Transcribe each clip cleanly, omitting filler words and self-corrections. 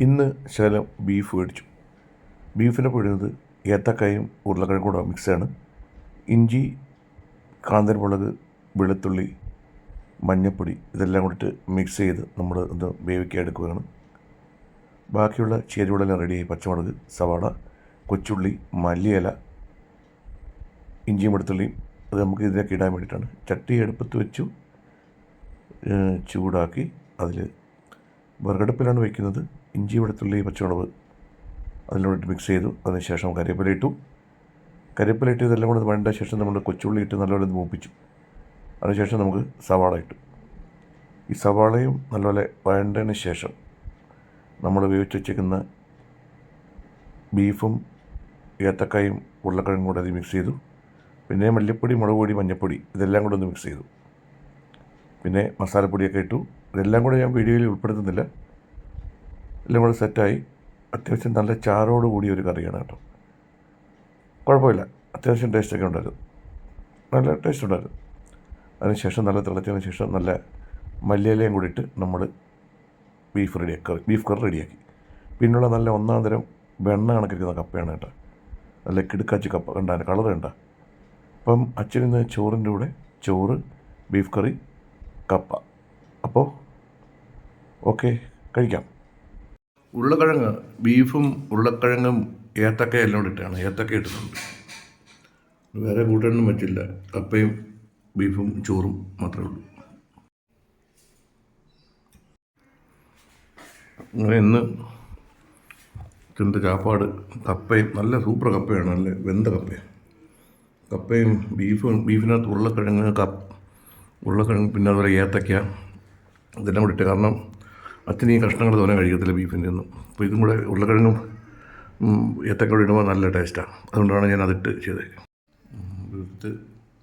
ഇന്ന് ശകലം ബീഫ് മേടിച്ചു. ബീഫിനെ പൊഴുന്നത് ഏത്തക്കായും ഉരുളക്കിഴങ്ങും കൂടെ മിക്സാണ്. ഇഞ്ചി, കാന്താരിമുളക്, വെളുത്തുള്ളി, മഞ്ഞൾപ്പൊടി ഇതെല്ലാം കൂടിയിട്ട് മിക്സ് ചെയ്ത് നമ്മൾ ഒന്ന് വേവിക്കാൻ എടുക്കുകയാണ്. ബാക്കിയുള്ള ചേരുവകളെല്ലാം റെഡിയായി. പച്ചമുളക്, സവാള, കൊച്ചുള്ളി, മല്ലിയില, ഇഞ്ചിയും വെളുത്തുള്ളിയും അത് നമുക്ക് ഇതിലേക്ക് ഇടാൻ വേണ്ടിയിട്ടാണ്. ചട്ടി അടുപ്പത്ത് വെച്ചു, ചൂടാക്കി അതിൽ വിറകടുപ്പിലാണ് വയ്ക്കുന്നത്. ഇഞ്ചി, വെളുത്തുള്ളി, പച്ചമുളക് അതിലോട്ട് മിക്സ് ചെയ്തു. അതിനുശേഷം കരിവേപ്പില ഇട്ടു. ഇതെല്ലാം കൂടെ വേണ്ട ശേഷം നമ്മൾ കൊച്ചുള്ളി ഇട്ട് നല്ലപോലെ മൂപ്പിച്ചു. അതിനുശേഷം നമുക്ക് സവാള ഇട്ടു. ഈ സവാളയും നല്ലപോലെ വഴണ്ടതിന് ശേഷം നമ്മൾ വേവിച്ച് വെച്ചിരിക്കുന്ന ബീഫും ഏത്തക്കായും ഉരുളക്കിഴങ്ങും കൂടെ അത് മിക്സ് ചെയ്തു. പിന്നെ മല്ലിപ്പൊടി, മുളക് പൊടി, മഞ്ഞൾപ്പൊടി ഇതെല്ലാം കൂടെ ഒന്ന് മിക്സ് ചെയ്തു. പിന്നെ മസാലപ്പൊടിയൊക്കെ ഇട്ടു. ഇതെല്ലാം കൂടെ ഞാൻ വീഡിയോയിൽ ഉൾപ്പെടുത്തുന്നില്ല. എല്ലാം കൂടെ സെറ്റായി. അത്യാവശ്യം നല്ല ചാറോട് കൂടിയ ഒരു കറിയാണ് കേട്ടോ. കുഴപ്പമില്ല, അത്യാവശ്യം ടേസ്റ്റൊക്കെ ഉണ്ടായിരുന്നു. നല്ല ടേസ്റ്റ് ഉണ്ടായിരുന്നു. അതിനുശേഷം നല്ല തിളച്ചതിന് ശേഷം നല്ല മല്ലിയിലയും കൂടി ഇട്ട് നമ്മൾ ബീഫ് കറി റെഡിയാക്കി. പിന്നുള്ള നല്ല ഒന്നാം തരം വെണ്ണ കണക്കിരിക്കുന്ന കപ്പയാണ് കേട്ടോ. നല്ല കിടുക്കാച്ചി കപ്പ കണ്ട കളർ കണ്ട. അപ്പം അച്ഛനിന്ന് ചോറിൻ്റെ കൂടെ ചോറ്, ബീഫ് കറി, കപ്പ. അപ്പോൾ ഓക്കെ, കഴിക്കാം. ഉരുളക്കിഴങ്ങ്, ബീഫും ഉരുളക്കിഴങ്ങും ഏത്തക്ക എല്ലാം കൂടി ഇട്ടാണ്. ഏത്തക്ക ഇട്ടിട്ടുണ്ട്. വേറെ കൂട്ടാനൊന്നും പറ്റില്ല. കപ്പയും ബീഫും ചോറും മാത്രമേ ഉള്ളൂ. അങ്ങനെ ഇന്ന് ഇതിൻ്റെ ചാപ്പാട് കപ്പയും, നല്ല സൂപ്പർ കപ്പയാണ്, നല്ല വെന്ത കപ്പയാണ്. കപ്പയും ബീഫിനകത്ത് ഉരുളക്കിഴങ്ങ്, പിന്നെ അതുപോലെ ഏത്തയ്ക്ക ഇതെല്ലാം കൂടി ഇട്ട്. കാരണം അച്ഛന് ഈ കഷ്ണങ്ങൾ തോന്നെ കഴിക്കത്തില്ല ബീഫിൻ്റെ ഒന്നും. അപ്പോൾ ഇതും കൂടെ ഉരുളക്കിഴങ്ങും ഏത്തക്ക കൂടി ഇടുമ്പോൾ നല്ല ടേസ്റ്റാണ്. അതുകൊണ്ടാണ് ഞാൻ അതിട്ട് ചെയ്തത്. എടുത്ത്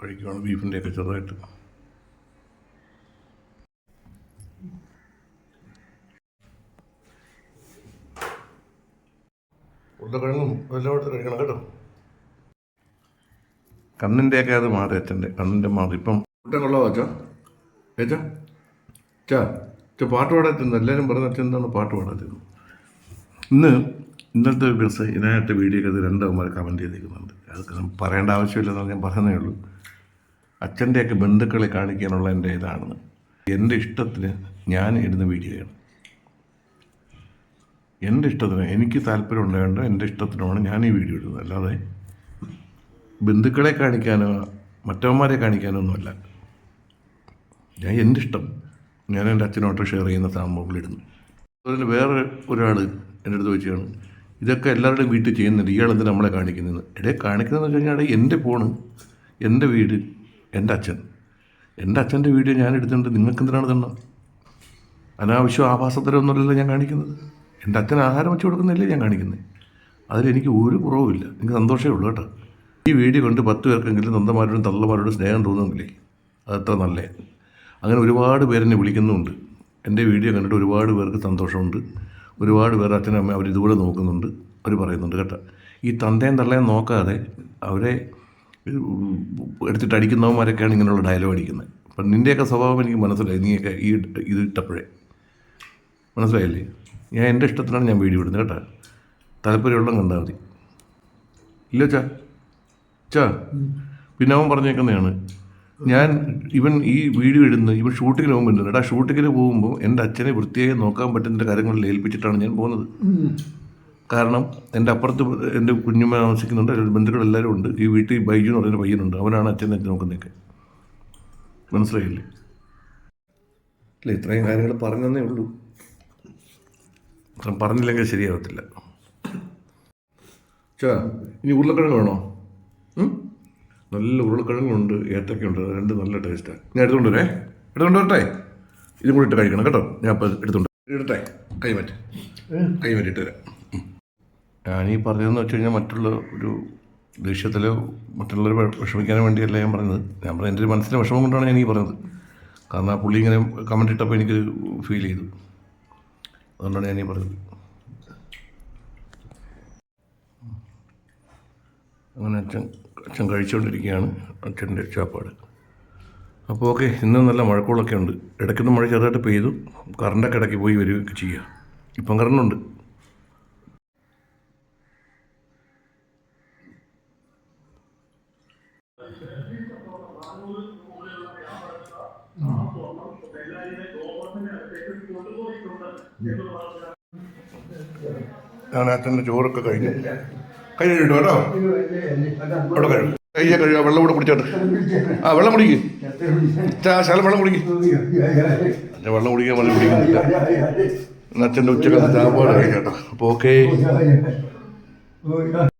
കഴിക്കുകയാണ് ബീഫിൻ്റെയൊക്കെ ചെറുതായിട്ട്. ഉരുളക്കിഴങ്ങും എല്ലാം എടുത്ത് കഴിക്കണം കേട്ടോ. കണ്ണിൻ്റെയൊക്കെ അത് മാറി, അച്ഛൻ്റെ കണ്ണിൻ്റെ മാറി. ഇപ്പം കൂട്ടം കൊള്ളാമോ അച്ഛാ? അച്ഛാ പാട്ട് പാടാത്തിരുന്നു. എല്ലാവരും പറഞ്ഞ അച്ഛൻ എന്താണ് പാട്ട് പാടാത്തിരുന്നു. ഇന്നത്തെ ദിവസം ഇതിനായിട്ട് വീഡിയോ ഒക്കെ രണ്ടവന്മാർ കമൻറ്റ് ചെയ്തിരിക്കുന്നുണ്ട്. അതൊക്കെ പറയേണ്ട ആവശ്യമില്ലെന്ന് ഞാൻ പറയുന്നേ ഉള്ളൂ. അച്ഛൻ്റെയൊക്കെ ബന്ധുക്കളെ കാണിക്കാനുള്ള എൻ്റെ ഇതാണെന്ന്. എൻ്റെ ഇഷ്ടത്തിന് ഞാൻ ഇടുന്ന വീഡിയോയാണ്. എൻ്റെ ഇഷ്ടത്തിന്, എനിക്ക് താല്പര്യം ഉണ്ടായതുകൊണ്ട് എൻ്റെ ഇഷ്ടത്തിനുമാണ് ഞാൻ ഈ വീഡിയോ ഇടുന്നത്. അല്ലാതെ ബന്ധുക്കളെ കാണിക്കാനോ മറ്റവന്മാരെ കാണിക്കാനോ ഒന്നുമല്ല. ഞാൻ എൻ്റെ ഇഷ്ടം, ഞാൻ എൻ്റെ അച്ഛനോട്ട് ഷെയർ ചെയ്യുന്ന സംഭവങ്ങളിടുന്നു. അതിൽ വേറെ ഒരാൾ എൻ്റെ അടുത്ത് ചോദിച്ചാണ്, ഇതൊക്കെ എല്ലാവരുടെയും വീട്ടിൽ ചെയ്യുന്നുണ്ട്, ഇയാളെന്ത് നമ്മളെ കാണിക്കുന്നത്? കാണിക്കുന്നതെന്ന് വെച്ച് കഴിഞ്ഞാൽ എൻ്റെ ഫോണ്, എൻ്റെ വീട്, എൻ്റെ അച്ഛൻ്റെ വീഡിയോ ഞാൻ എടുത്തിട്ടുണ്ട്. നിങ്ങൾക്ക് എന്തിനാണ് തന്നെ അനാവശ്യം ആഭാസത്തരമൊന്നുമല്ലല്ലോ ഞാൻ കാണിക്കുന്നത്. എൻ്റെ അച്ഛൻ ആഹാരം വെച്ച് കൊടുക്കുന്നില്ലേ ഞാൻ കാണിക്കുന്നത്. അതിലെനിക്ക് ഒരു കുറവുമില്ല. എനിക്ക് സന്തോഷമേ ഉള്ളൂ കേട്ടോ. ഈ വീഡിയോ കൊണ്ട് 10 പേർക്കെങ്കിലും സ്വന്തന്മാരോടും തള്ളമാരോടും സ്നേഹം തോന്നുമെങ്കിലേ അതത്ര നല്ലത്. അങ്ങനെ ഒരുപാട് പേരെന്നെ വിളിക്കുന്നുമുണ്ട്. എൻ്റെ വീഡിയോ കണ്ടിട്ട് ഒരുപാട് പേർക്ക് സന്തോഷമുണ്ട്. ഒരുപാട് പേർ അച്ഛനും അമ്മ അവരിതുപോലെ നോക്കുന്നുണ്ട്. അവർ പറയുന്നുണ്ട് കേട്ടോ. ഈ തന്തയും തള്ളയും നോക്കാതെ അവരെ എടുത്തിട്ട് അടിക്കുന്നവന്മാരൊക്കെയാണ് ഇങ്ങനെയുള്ള ഡയലോഗ് അടിക്കുന്നത്. അപ്പം നിൻ്റെയൊക്കെ സ്വഭാവം എനിക്ക് മനസ്സിലായി. നീയൊക്കെ ഇത് ഇട്ടപ്പോഴേ മനസ്സിലായില്ലേ? ഞാൻ എൻ്റെ ഇഷ്ടത്തിനാണ് ഞാൻ വീഡിയോ ഇടുന്നത് കേട്ടോ. താല്പര്യമുള്ള കണ്ടാൽ മതി. ഇല്ല ചാ പിന്നെ അവൻ പറഞ്ഞേക്കുന്നതാണ്, ഇവൻ ഈ വീഡിയോ ഇടുന്നത് ഇവൻ ഷൂട്ടിങ്ങിന് പോകുമ്പോൾ ഷൂട്ടിങ്ങിന് പോകുമ്പോൾ എൻ്റെ അച്ഛനെ വൃത്തിയായി നോക്കാൻ പറ്റുന്ന കാര്യങ്ങളിൽ ഏൽപ്പിച്ചിട്ടാണ് ഞാൻ പോകുന്നത്. കാരണം എൻ്റെ അപ്പുറത്ത് എൻ്റെ കുഞ്ഞുമ്മ താമസിക്കുന്നുണ്ട്, ബന്ധുക്കളെല്ലാവരും ഉണ്ട്. ഈ വീട്ടിൽ ബൈജു എന്ന് പറയുന്ന പയ്യനുണ്ട്. അവനാണ് അച്ഛനെ നോക്കുന്നതൊക്കെ. മനസ്സിലായില്ലേ? അല്ല, ഇത്രയും കാര്യങ്ങൾ പറഞ്ഞതന്നേ ഉള്ളൂ. പറഞ്ഞില്ലെങ്കിൽ ശരിയാവത്തില്ല. ഇനി ഉരുളക്കിഴങ്ങ് വേണോ? നല്ല ഉരുളക്കിഴങ്ങുണ്ട്, ഏത്തക്കയുണ്ട്. രണ്ട് നല്ല ടേസ്റ്റാണ്. ഞാൻ എടുത്തുകൊണ്ട് വരട്ടെ. ഇതും കൂടി ഇട്ട് കഴിക്കണം കേട്ടോ. ഞാൻ അപ്പോൾ ഇടട്ടെ. കൈമാറ്റിട്ട് തരാം. ഞാനീ പറഞ്ഞതെന്ന് വെച്ച് കഴിഞ്ഞാൽ മറ്റുള്ള ഒരു ദേഷ്യത്തിലോ മറ്റുള്ളവർ വിഷമിക്കാനോ വേണ്ടിയല്ല ഞാൻ പറഞ്ഞത്. ഞാൻ പറഞ്ഞത് എൻ്റെ ഒരു മനസ്സിലെ വിഷമം കൊണ്ടാണ് ഞാൻ ഈ പറഞ്ഞത്. കാരണം ആ പുള്ളി ഇങ്ങനെ കമൻറ്റ് ഇട്ടപ്പോൾ എനിക്ക് ഫീൽ ചെയ്തു. അതുകൊണ്ടാണ് ഞാനീ പറഞ്ഞത്. അങ്ങനെ അച്ഛൻ കഴിച്ചുകൊണ്ടിരിക്കുകയാണ് അച്ഛൻ്റെ ചാപ്പാട്. അപ്പോൾ ഓക്കെ, ഇന്ന് നല്ല മഴക്കോളൊക്കെ ഉണ്ട്. ഇടയ്ക്കൊന്ന് മഴ ചെറുതായിട്ട് പെയ്തു. കറണ്ടൊക്കെ ഇടയ്ക്ക് പോയി വരികയൊക്കെ ചെയ്യുക. ഇപ്പം കറണ്ടുണ്ട്. ഞാൻ അച്ഛൻ്റെ ചോറൊക്കെ കഴിഞ്ഞു. കൈ കഴിട്ടോ കേട്ടോ, അവിടെ കഴിയും. കയ്യെ കഴിയുക. വെള്ളം കൂടെ കുടിച്ചോട്ടെ. ആ വെള്ളം കുടിക്ക്. ശകലം വെള്ളം കുടിക്ക്. അച്ഛൻ വെള്ളം കുടിക്കാൻ വെള്ളം കുടിക്കുന്നില്ല. അച്ഛൻ്റെ ഉച്ചക്കത്തെ ചാപ്പാട് കഴിഞ്ഞു കേട്ടോ. അപ്പോൾ ഓക്കേ.